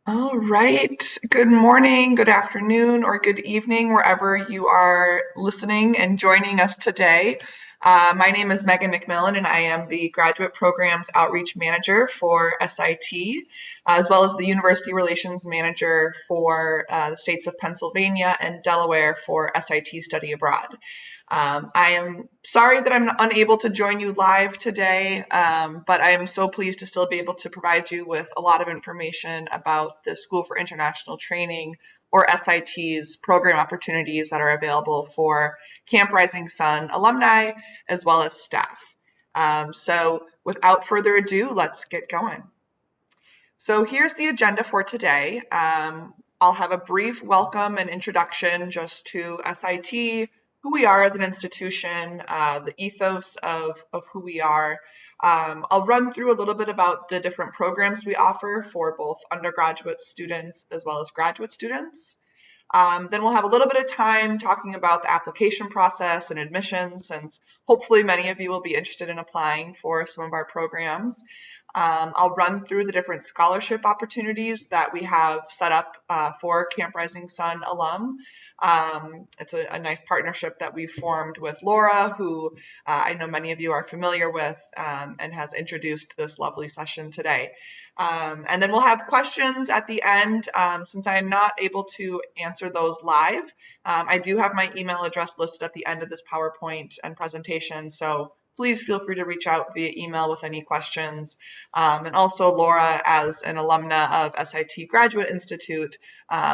All right. Good morning, good afternoon, or good evening, wherever you are listening and joining us today. My name is Megan McMillan, and I am the Graduate Programs Outreach Manager for SIT, as well as the University Relations Manager for the states of Pennsylvania and Delaware for SIT Study Abroad. I am sorry that I'm unable to join you live today, but I am so pleased to still be able to provide you with a lot of information about the School for International Training, or SIT's program opportunities that are available for Camp Rising Sun alumni as well as staff. So without further ado, let's get going. So here's the agenda for today. I'll have a brief welcome and introduction just to SIT, who we are as an institution, the ethos of who we are. I'll run through a little bit about the different programs we offer for both undergraduate students as well as graduate students. Then we'll have a little bit of time talking about the application process and admissions, since hopefully many of you will be interested in applying for some of our programs. I'll run through the different scholarship opportunities that we have set up for Camp Rising Sun alum. It's a nice partnership that we've formed with Laura, who I know many of you are familiar with, and has introduced this lovely session today. And then we'll have questions at the end. Since I am not able to answer those live, I do have my email address listed at the end of this PowerPoint and presentation, so please feel free to reach out via email with any questions. And also Laura, as an alumna of SIT Graduate Institute,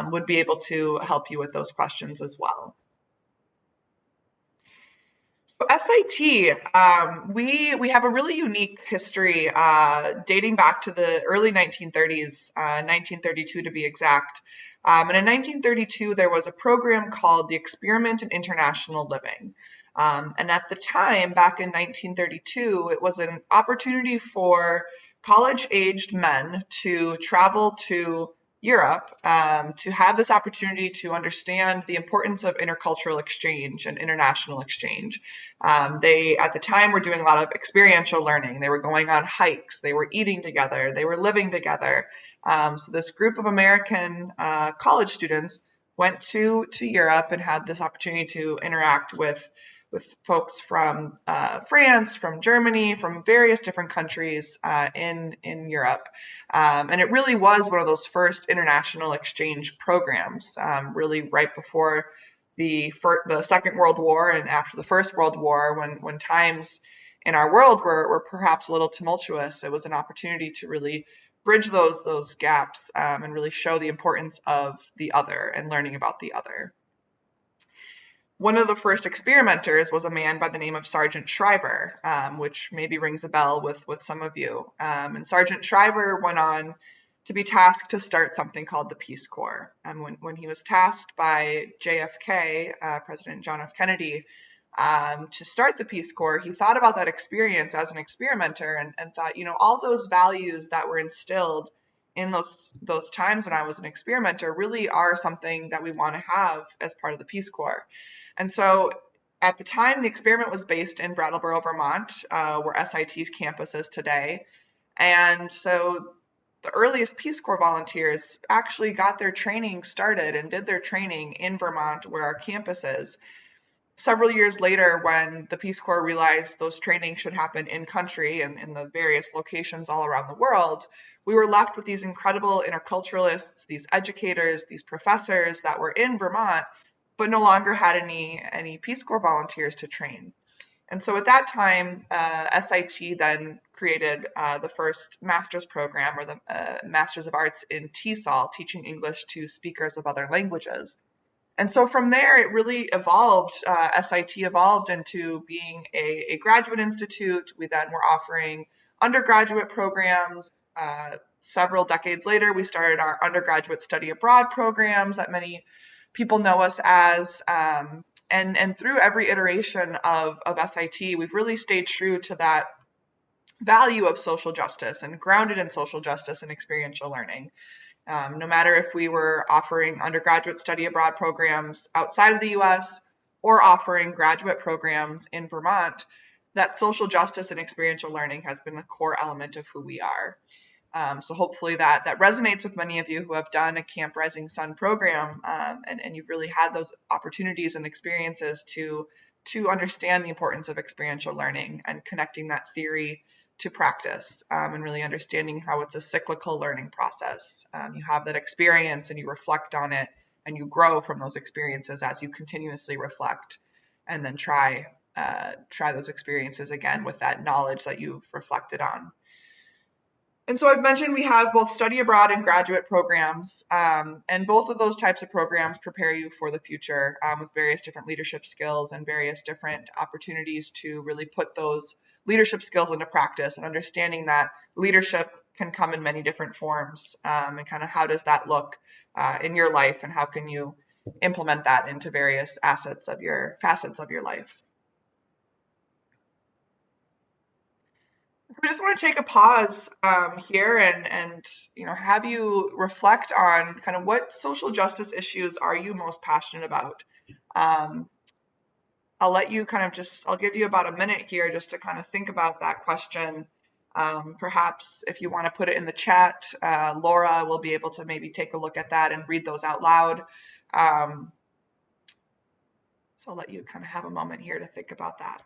would be able to help you with those questions as well. So SIT, we have a really unique history dating back to the early 1930s, 1932 to be exact. And in 1932, there was a program called the Experiment in International Living. And at the time, back in 1932, it was an opportunity for college-aged men to travel to Europe, to have this opportunity to understand the importance of intercultural exchange and international exchange. They, at the time, were doing a lot of experiential learning. They were going on hikes, they were eating together, they were living together. So this group of American college students went to Europe and had this opportunity to interact with folks from France, from Germany, from various different countries in Europe. And it really was one of those first international exchange programs, really right before the Second World War and after the First World War, when times in our world were perhaps a little tumultuous. It was an opportunity to really bridge those gaps, and really show the importance of the other and learning about the other. One of the first experimenters was a man by the name of Sergeant Shriver, which maybe rings a bell with some of you. And Sergeant Shriver went on to be tasked to start something called the Peace Corps. And when he was tasked by JFK, President John F. Kennedy, to start the Peace Corps, he thought about that experience as an experimenter and thought, all those values that were instilled in those times when I was an experimenter really are something that we want to have as part of the Peace Corps. And so at the time, the experiment was based in Brattleboro, Vermont, where SIT's campus is today. And so the earliest Peace Corps volunteers actually got their training started and did their training in Vermont, where our campus is. Several years later, when the Peace Corps realized those trainings should happen in country and in the various locations all around the world, we were left with these incredible interculturalists, these educators, these professors that were in Vermont, but no longer had any Peace Corps volunteers to train. And so at that time, SIT then created the first master's program, or the Masters of Arts in TESOL, teaching English to speakers of other languages. And so from there, it really evolved. SIT evolved into being a graduate institute. We then were offering undergraduate programs. Several decades later, we started our undergraduate study abroad programs that many people know us as. And through every iteration of SIT, we've really stayed true to that value of social justice and grounded in social justice and experiential learning. No matter if we were offering undergraduate study abroad programs outside of the US or offering graduate programs in Vermont, that social justice and experiential learning has been a core element of who we are. So hopefully that resonates with many of you who have done a Camp Rising Sun program, and you've really had those opportunities and experiences to understand the importance of experiential learning and connecting that theory to practice, and really understanding how it's a cyclical learning process. You have that experience and you reflect on it and you grow from those experiences as you continuously reflect and then try those experiences again with that knowledge that you've reflected on. And so I've mentioned we have both study abroad and graduate programs, and both of those types of programs prepare you for the future, with various different leadership skills and various different opportunities to really put those leadership skills into practice, and understanding that leadership can come in many different forms, and kind of how does that look in your life, and how can you implement that into various facets of your life. We just want to take a pause here and have you reflect on kind of what social justice issues are you most passionate about. Um, I'll let you kind of I'll give you about a minute here just to kind of think about that question. Perhaps if you want to put it in the chat, Laura will be able to maybe take a look at that and read those out loud. So I'll let you kind of have a moment here to think about that.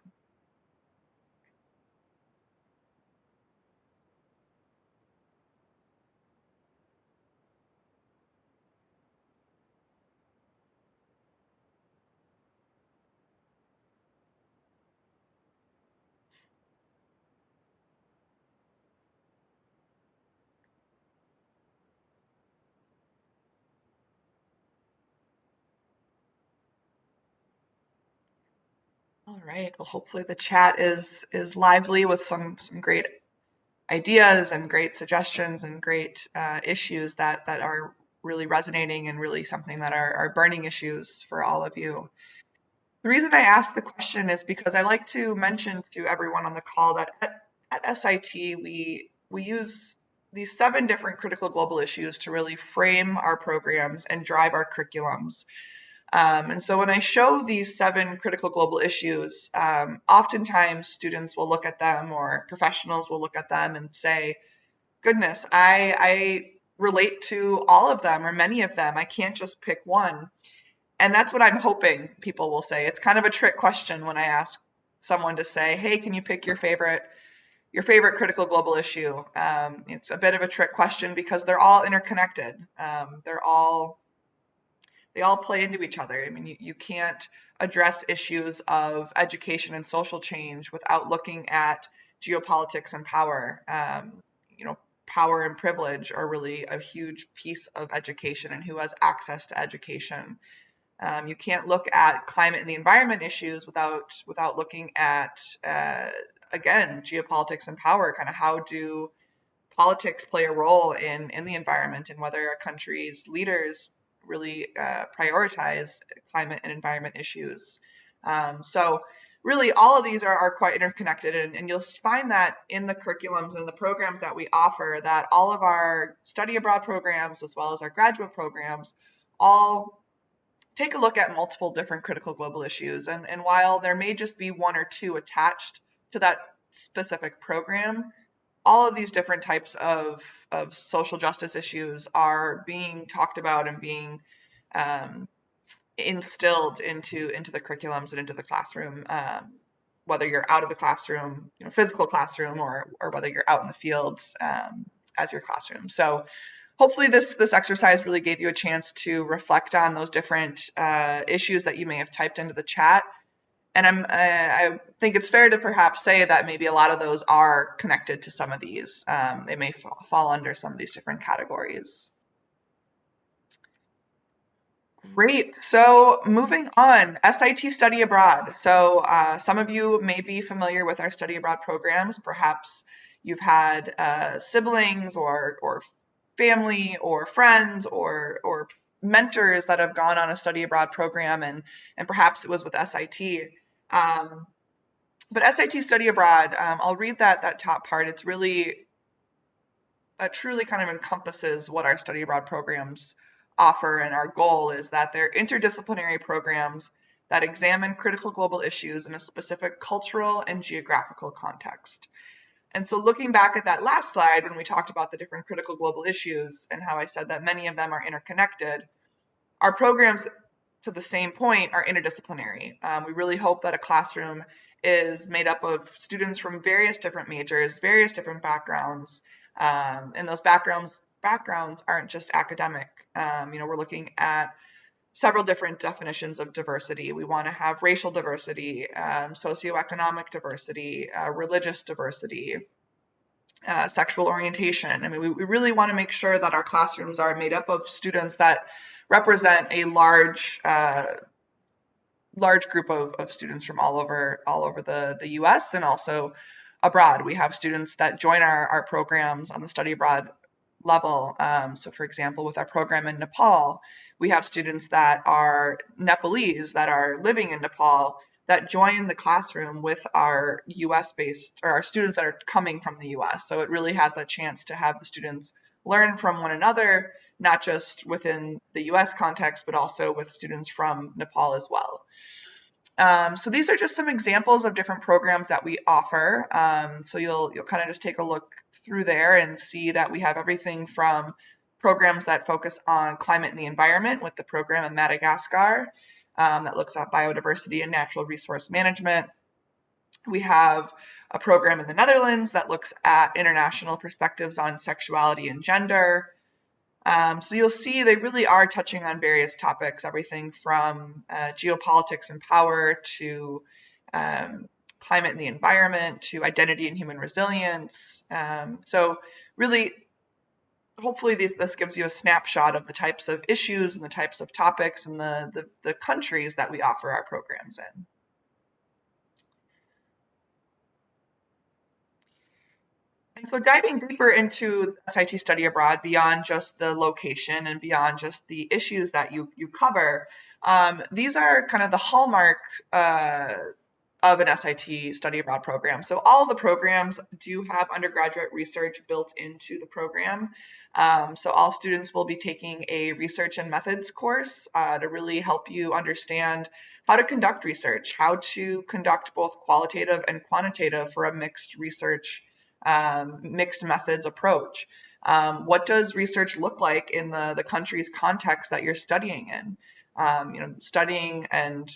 All right. Well, hopefully the chat is lively with some great ideas and great suggestions and great issues that are really resonating and really something that are burning issues for all of you. The reason I asked the question is because I like to mention to everyone on the call that at SIT we use these 7 different critical global issues to really frame our programs and drive our curriculums. And so when I show these 7 critical global issues, oftentimes students will look at them or professionals will look at them and say, goodness, I relate to all of them or many of them. I can't just pick one. And that's what I'm hoping people will say. It's kind of a trick question when I ask someone to say, hey, can you pick your favorite critical global issue? It's a bit of a trick question because they're all interconnected. They all play into each other. I mean, you can't address issues of education and social change without looking at geopolitics and power. You know, power and privilege are really a huge piece of education and who has access to education. You can't look at climate and the environment issues without looking at again geopolitics and power. Kind of how do politics play a role in the environment and whether a country's leaders really prioritize climate and environment issues. So really all of these are quite interconnected, and you'll find that in the curriculums and the programs that we offer, that all of our study abroad programs as well as our graduate programs all take a look at multiple different critical global issues. And while there may just be 1 or 2 attached to that specific program, all of these different types of social justice issues are being talked about and being instilled into the curriculums and into the classroom, whether you're out of the classroom, physical classroom, or whether you're out in the fields as your classroom. So hopefully this exercise really gave you a chance to reflect on those different issues that you may have typed into the chat. And I think it's fair to perhaps say that maybe a lot of those are connected to some of these. They may fall under some of these different categories. Great. So moving on, SIT study abroad. So some of you may be familiar with our study abroad programs. Perhaps you've had siblings or family or friends or mentors that have gone on a study abroad program, and perhaps it was with SIT. But SIT study abroad, I'll read that top part. It's really that truly kind of encompasses what our study abroad programs offer, and our goal is that they're interdisciplinary programs that examine critical global issues in a specific cultural and geographical context. And so looking back at that last slide, when we talked about the different critical global issues and how I said that many of them are interconnected, our programs, to the same point, are interdisciplinary. We really hope that a classroom is made up of students from various different majors, various different backgrounds, and those backgrounds aren't just academic. We're looking at several different definitions of diversity. We want to have racial diversity, socioeconomic diversity, religious diversity, sexual orientation. I mean, we really want to make sure that our classrooms are made up of students that represent a large group of students from all over the US and also abroad. We have students that join our programs on the study abroad level. So for example, with our program in Nepal, we have students that are Nepalese that are living in Nepal that join the classroom with our US based, or our students that are coming from the US. So it really has that chance to have the students learn from one another, not just within the US context, but also with students from Nepal as well. So these are just some examples of different programs that we offer. So you'll kind of just take a look through there and see that we have everything from programs that focus on climate and the environment with the program in Madagascar that looks at biodiversity and natural resource management. We have a program in the Netherlands that looks at international perspectives on sexuality and gender. So you'll see they really are touching on various topics, everything from geopolitics and power to climate and the environment to identity and human resilience. So really, hopefully this gives you a snapshot of the types of issues and the types of topics and the countries that we offer our programs in. And so diving deeper into SIT study abroad beyond just the location and beyond just the issues that you cover, these are kind of the hallmark of an SIT study abroad program. So all of the programs do have undergraduate research built into the program. So all students will be taking a research and methods course to really help you understand how to conduct research, how to conduct both qualitative and quantitative for a mixed research mixed methods approach. What does research look like in the country's context that you're studying in? Studying and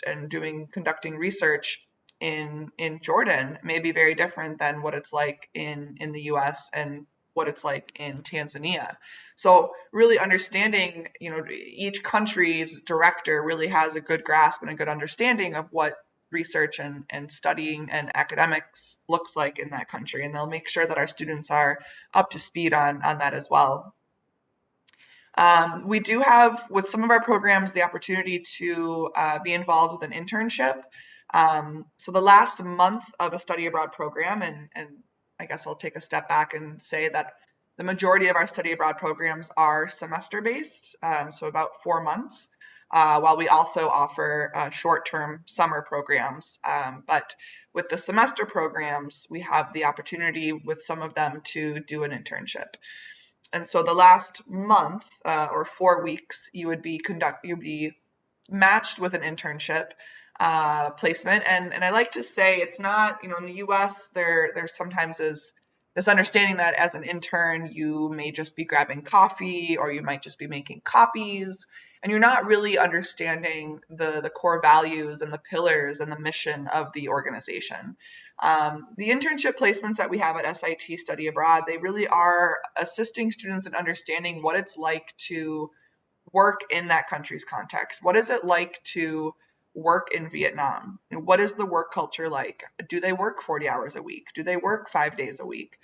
conducting research in Jordan may be very different than what it's like in the U.S. and what it's like in Tanzania. So really understanding, each country's director really has a good grasp and a good understanding of what research and studying and academics looks like in that country, and they'll make sure that our students are up to speed on that as well. We do have, with some of our programs, the opportunity to be involved with an internship. So the last month of a study abroad program, and I guess I'll take a step back and say that the majority of our study abroad programs are semester based, so about 4 months, while we also offer short-term summer programs. But with the semester programs, we have the opportunity with some of them to do an internship. And so the last month or 4 weeks, you'd be matched with an internship placement. And I like to say it's not, in the US, there sometimes is this understanding that as an intern, you may just be grabbing coffee or you might just be making copies, and you're not really understanding the core values and the pillars and the mission of the organization. The internship placements that we have at SIT Study Abroad, they really are assisting students in understanding what it's like to work in that country's context. What is it like to work in Vietnam? What is the work culture like? Do they work 40 hours a week? Do they work 5 days a week?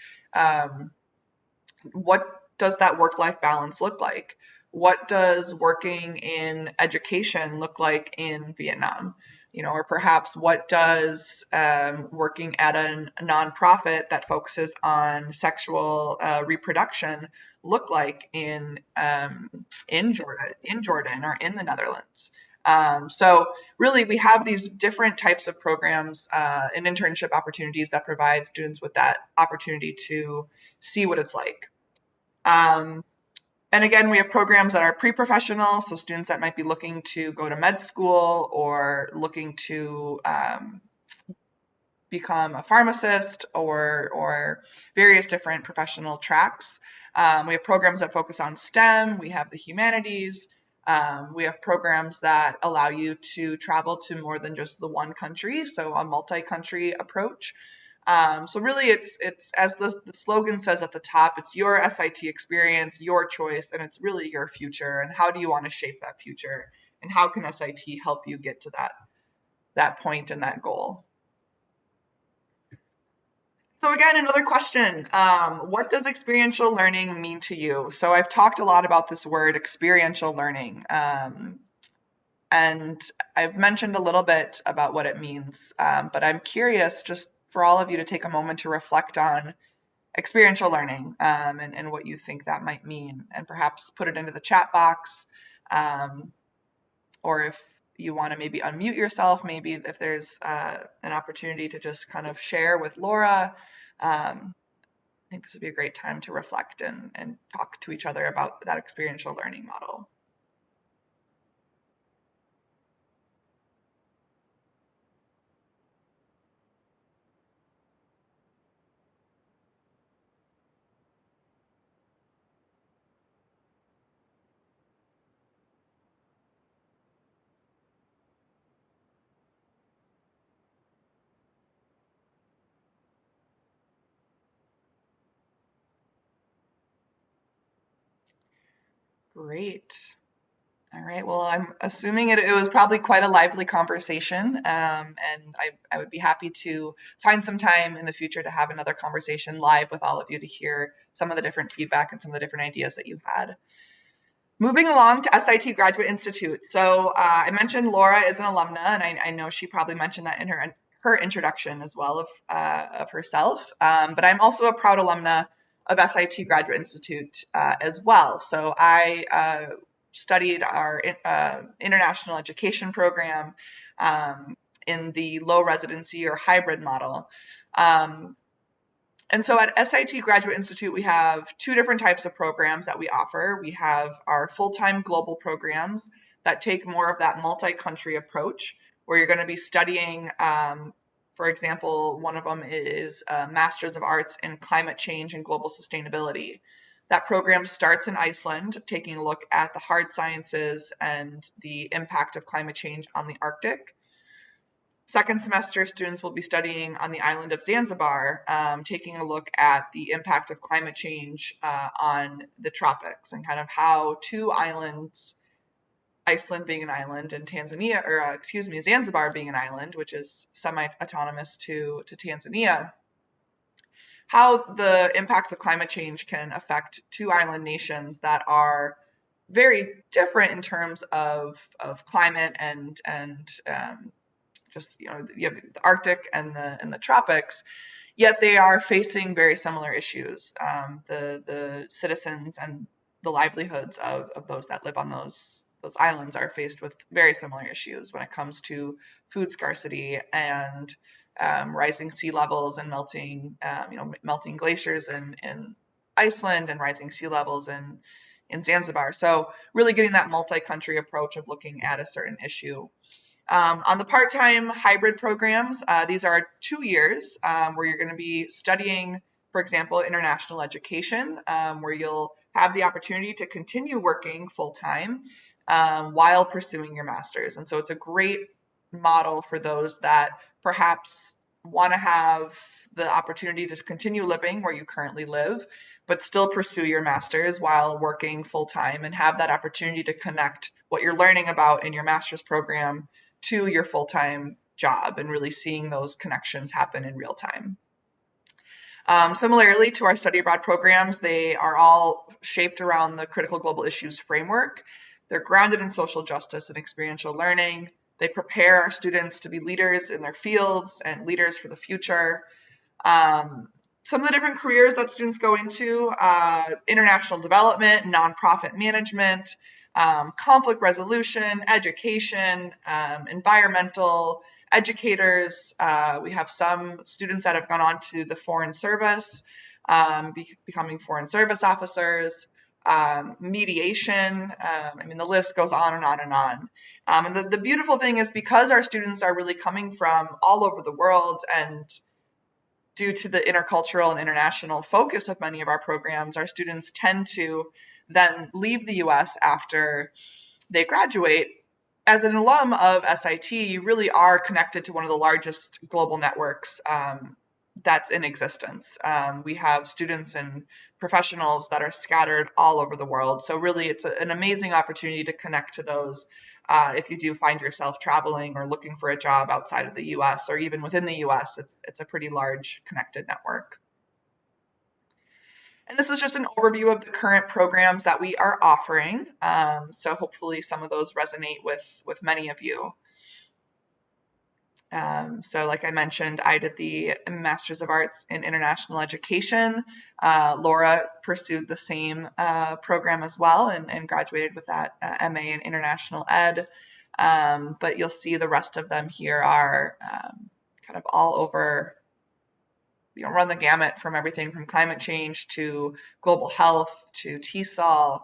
What does that work-life balance look like? What does working in education look like in Vietnam? Or perhaps what does working at a nonprofit that focuses on sexual reproduction look like in Jordan or in the Netherlands? So really, we have these different types of programs and internship opportunities that provide students with that opportunity to see what it's like. Um, and again, we have programs that are pre-professional, so students that might be looking to go to med school or looking to become a pharmacist or various different professional tracks. We have programs that focus on STEM. We have the humanities. We have programs that allow you to travel to more than just the one country, so a multi-country approach. So really, it's as the slogan says at the top, it's your SIT experience, your choice, and it's really your future. And how do you want to shape that future? And how can SIT help you get to that point and that goal? So again, another question. What does experiential learning mean to you? So I've talked a lot about this word experiential learning. And I've mentioned a little bit about what it means, but I'm curious just for all of you to take a moment to reflect on experiential learning, and what you think that might mean, and perhaps put it into the chat box, um, or if you want to maybe unmute yourself, maybe if there's an opportunity to just kind of share with Laura. I think this would be a great time to reflect and talk to each other about that experiential learning model. Great. All right. Well, I'm assuming it was probably quite a lively conversation, and I would be happy to find some time in the future to have another conversation live with all of you to hear some of the different feedback and some of the different ideas that you had. Moving along to SIT Graduate Institute. So I mentioned Laura is an alumna, and I know she probably mentioned that in her introduction as well of herself. But I'm also a proud alumna of SIT Graduate Institute as well. So I studied our international education program in the low residency or hybrid model. Um, and so at SIT Graduate Institute, we have two different types of programs that we offer. We have our full-time global programs that take more of that multi-country approach, where you're going to be studying, for example, one of them is Masters of Arts in Climate Change and Global Sustainability. That program starts in Iceland, taking a look at the hard sciences and the impact of climate change on the Arctic. Second semester, students will be studying on the island of Zanzibar, taking a look at the impact of climate change on the tropics and kind of how two islands, Iceland being an island and Tanzania, or excuse me, Zanzibar being an island, which is semi-autonomous to Tanzania, how the impacts of climate change can affect two island nations that are very different in terms of climate and just you have the Arctic and the tropics, yet they are facing very similar issues. The citizens and the livelihoods of those that live on those islands are faced with very similar issues when it comes to food scarcity and rising sea levels and melting glaciers in Iceland and rising sea levels in Zanzibar. So really getting that multi-country approach of looking at a certain issue. On the part-time hybrid programs, these are 2 years where you're going to be studying, for example, international education, where you'll have the opportunity to continue working full-time while pursuing your master's. And so it's a great model for those that perhaps want to have the opportunity to continue living where you currently live, but still pursue your master's while working full-time and have that opportunity to connect what you're learning about in your master's program to your full-time job and really seeing those connections happen in real time. Similarly to our study abroad programs, they are all shaped around the critical global issues framework. They're grounded in social justice and experiential learning. They prepare our students to be leaders in their fields and leaders for the future. Some of the different careers that students go into, international development, nonprofit management, conflict resolution, education, environmental, educators. We have some students that have gone on to the foreign service, becoming foreign service officers. mediation. I mean, the list goes on and on and on. And the beautiful thing is because our students are really coming from all over the world, and due to the intercultural and international focus of many of our programs, our students tend to then leave the US after they graduate. As an alum of SIT, you really are connected to one of the largest global networks that's in existence. We have students and professionals that are scattered all over the world. So really, it's an amazing opportunity to connect to those if you do find yourself traveling or looking for a job outside of the US or even within the US. It's a pretty large connected network. And this is just an overview of the current programs that we are offering. So hopefully some of those resonate with many of you. So like I mentioned, I did the Master's of Arts in International Education. Laura pursued the same program as well and graduated with that MA in International Ed. But you'll see the rest of them here are kind of all over, run the gamut from everything from climate change to global health to TESOL,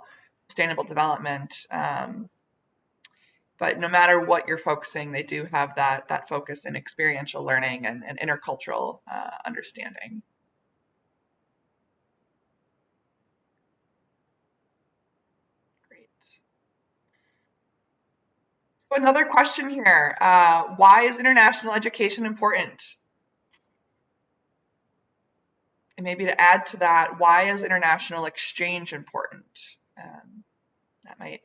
sustainable development. But no matter what you're focusing, they do have that focus in experiential learning and intercultural understanding. Great. So another question here, why is international education important? And maybe to add to that, why is international exchange important? That might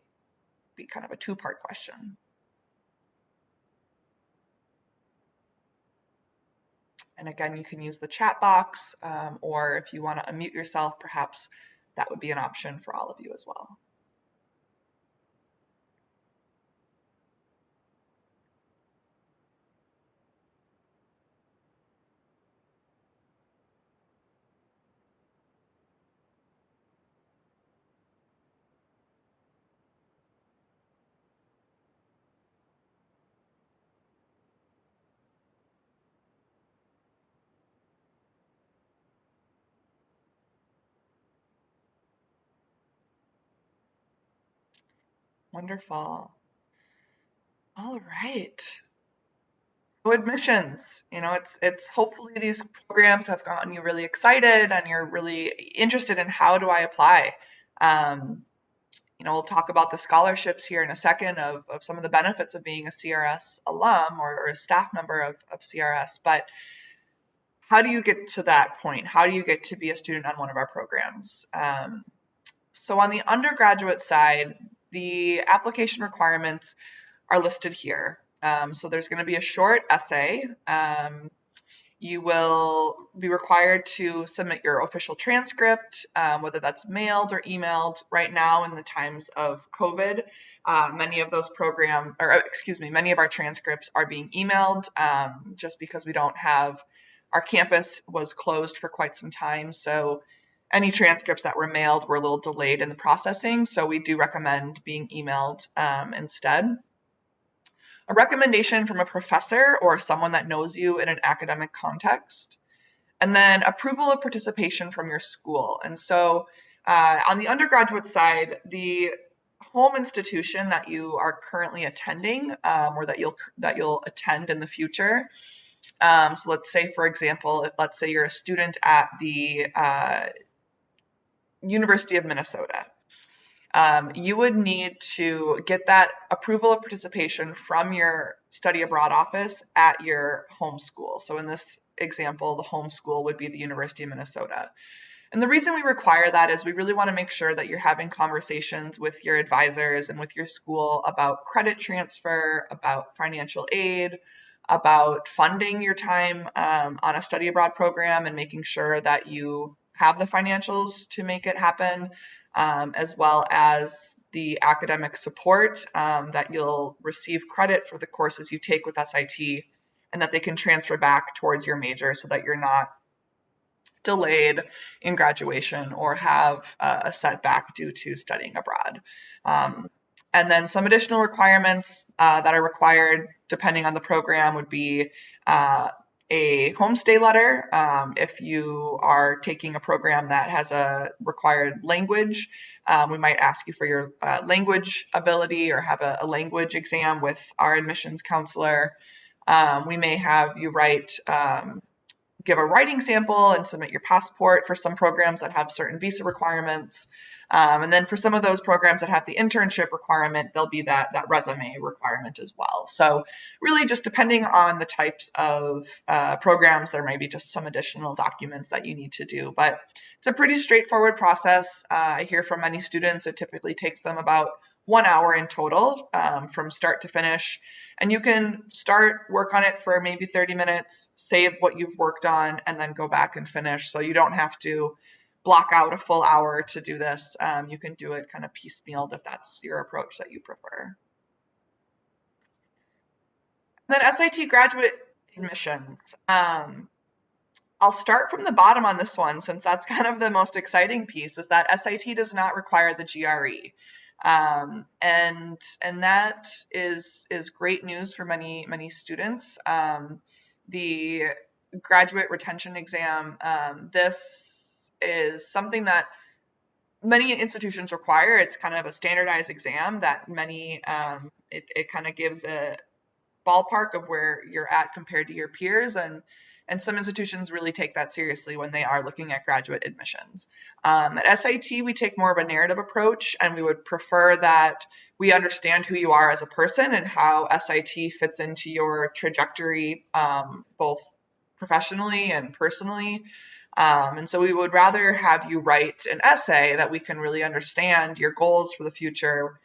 be kind of a two-part question. And again, you can use the chat box, or if you want to unmute yourself, perhaps that would be an option for all of you as well. Wonderful. All right. So admissions, it's hopefully these programs have gotten you really excited and you're really interested in how do I apply. We'll talk about the scholarships here in a second of some of the benefits of being a CRS alum or a staff member of CRS, but how do you get to that point? How do you get to be a student on one of our programs? So on the undergraduate side, the application requirements are listed here. So there's going to be a short essay. You will be required to submit your official transcript, whether that's mailed or emailed. Right now, in the times of COVID, many of many of our transcripts are being emailed just because we don't have, our campus was closed for quite some time. So any transcripts that were mailed were a little delayed in the processing. So we do recommend being emailed instead. A recommendation from a professor or someone that knows you in an academic context, and then approval of participation from your school. And so on the undergraduate side, the home institution that you are currently attending or that you'll attend in the future. So let's say, for example, let's say you're a student at the University of Minnesota. You would need to get that approval of participation from your study abroad office at your home school. So in this example, the home school would be the University of Minnesota. And the reason we require that is we really want to make sure that you're having conversations with your advisors and with your school about credit transfer, about financial aid, about funding your time on a study abroad program and making sure that you have the financials to make it happen, as well as the academic support that you'll receive credit for the courses you take with SIT and that they can transfer back towards your major so that you're not delayed in graduation or have a setback due to studying abroad. And then some additional requirements that are required depending on the program would be a homestay letter. If you are taking a program that has a required language, we might ask you for your language ability or have a language exam with our admissions counselor. We may have you give a writing sample and submit your passport for some programs that have certain visa requirements. And then for some of those programs that have the internship requirement, there'll be that resume requirement as well. So really just depending on the types of programs, there may be just some additional documents that you need to do. But it's a pretty straightforward process. I hear from many students, it typically takes them about 1 hour in total from start to finish. And you can start work on it for maybe 30 minutes, save what you've worked on, and then go back and finish. So you don't have to block out a full hour to do this. You can do it kind of piecemealed if that's your approach that you prefer. Then SIT graduate admissions. I'll start from the bottom on this one since that's kind of the most exciting piece is that SIT does not require the GRE. And that is great news for many students. The graduate retention exam, this is something that many institutions require. It's kind of a standardized exam that it kind of gives a ballpark of where you're at compared to your peers, and some institutions really take that seriously when they are looking at graduate admissions. At SIT, we take more of a narrative approach, and we would prefer that we understand who you are as a person and how SIT fits into your trajectory, both professionally and personally. And so we would rather have you write an essay that we can really understand your goals for the future,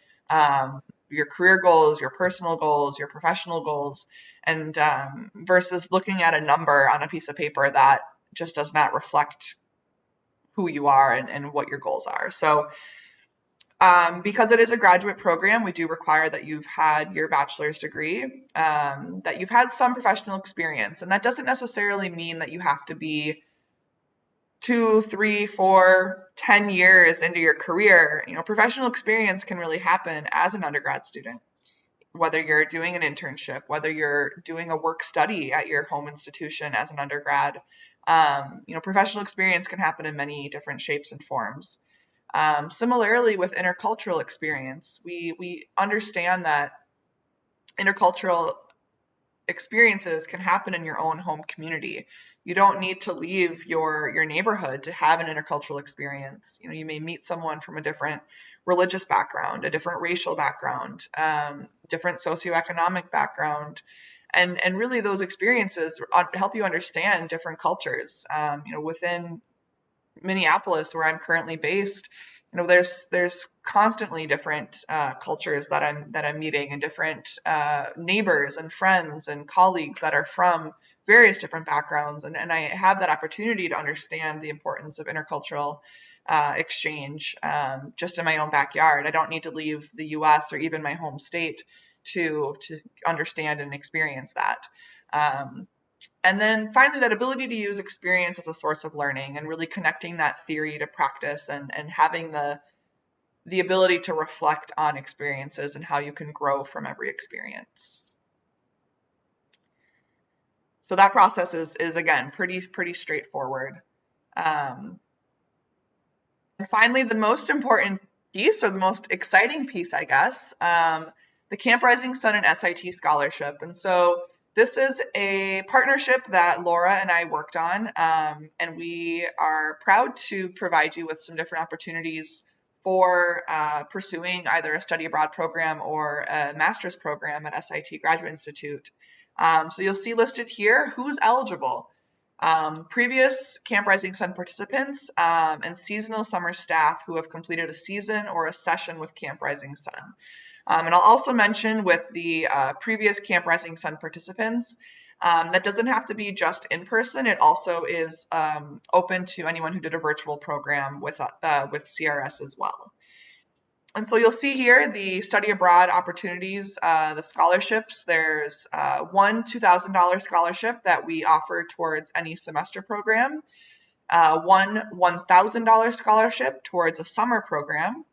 your career goals, your personal goals, your professional goals, and versus looking at a number on a piece of paper that just does not reflect who you are and what your goals are. So because it is a graduate program, we do require that you've had your bachelor's degree, that you've had some professional experience. And that doesn't necessarily mean that you have to be 2, 3, 4, 10 years into your career. Professional experience can really happen as an undergrad student, whether you're doing an internship, whether you're doing a work study at your home institution as an undergrad. Professional experience can happen in many different shapes and forms. Similarly, with intercultural experience, we understand that intercultural experiences can happen in your own home community. You don't need to leave your neighborhood to have an intercultural experience. You may meet someone from a different religious background, a different racial background, different socioeconomic background, and really those experiences help you understand different cultures. Within Minneapolis, where I'm currently based, there's constantly different cultures that I'm meeting, and different neighbors and friends and colleagues that are from various different backgrounds, and I have that opportunity to understand the importance of intercultural exchange just in my own backyard. I don't need to leave the U.S. or even my home state to understand and experience that. And then finally, that ability to use experience as a source of learning and really connecting that theory to practice, and having the ability to reflect on experiences and how you can grow from every experience. So that process is again pretty straightforward. And finally, the most important piece, or the most exciting piece, I guess, the Camp Rising Sun and SIT scholarship. And so this is a partnership that Laura and I worked on, and we are proud to provide you with some different opportunities for pursuing either a study abroad program or a master's program at SIT Graduate Institute. So you'll see listed here who's eligible. Previous Camp Rising Sun participants and seasonal summer staff who have completed a season or a session with Camp Rising Sun. And I'll also mention with the previous Camp Rising Sun participants, that doesn't have to be just in person. It also is open to anyone who did a virtual program with CRS as well. And so you'll see here the study abroad opportunities, the scholarships. There's one $2,000 scholarship that we offer towards any semester program, one $1,000 scholarship towards a summer program.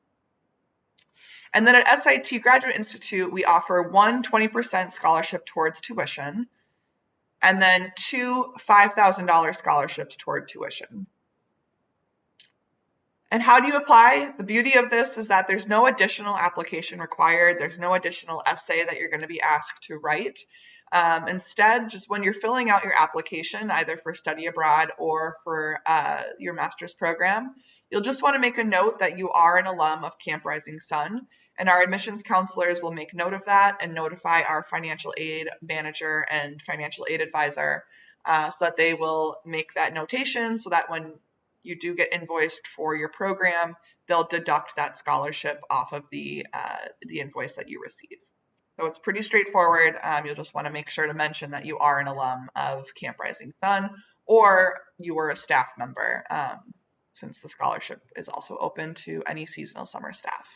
And then at SIT Graduate Institute, we offer one 20% scholarship towards tuition, and then 2 $5,000 scholarships toward tuition. And how do you apply? The beauty of this is that there's no additional application required. There's no additional essay that you're going to be asked to write. Instead, just when you're filling out your application, either for study abroad or for your master's program, you'll just want to make a note that you are an alum of Camp Rising Sun, and our admissions counselors will make note of that and notify our financial aid manager and financial aid advisor so that they will make that notation so that when you do get invoiced for your program, they'll deduct that scholarship off of the invoice that you receive. So it's pretty straightforward. You'll just want to make sure to mention that you are an alum of Camp Rising Sun or you were a staff member, since the scholarship is also open to any seasonal summer staff.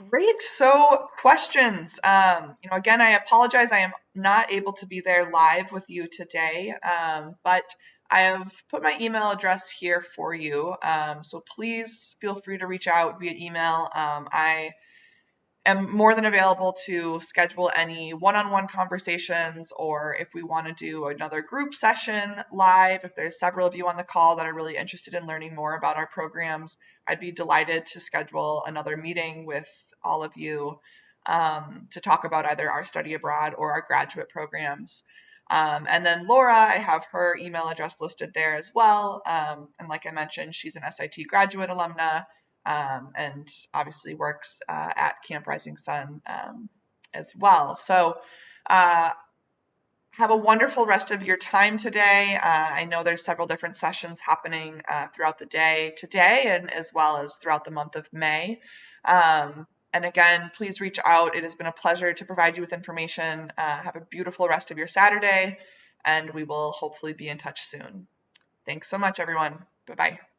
Great. So questions. Again, I apologize. I am not able to be there live with you today, but I have put my email address here for you. So please feel free to reach out via email. I am more than available to schedule any one-on-one conversations, or if we want to do another group session live, if there's several of you on the call that are really interested in learning more about our programs, I'd be delighted to schedule another meeting with all of you to talk about either our study abroad or our graduate programs. And then Laura, I have her email address listed there as well. And like I mentioned, she's an SIT graduate alumna, and obviously works at Camp Rising Sun as well. So have a wonderful rest of your time today. I know there's several different sessions happening throughout the day today and as well as throughout the month of May. And again, please reach out. It has been a pleasure to provide you with information. Have a beautiful rest of your Saturday, and we will hopefully be in touch soon. Thanks so much, everyone. Bye-bye.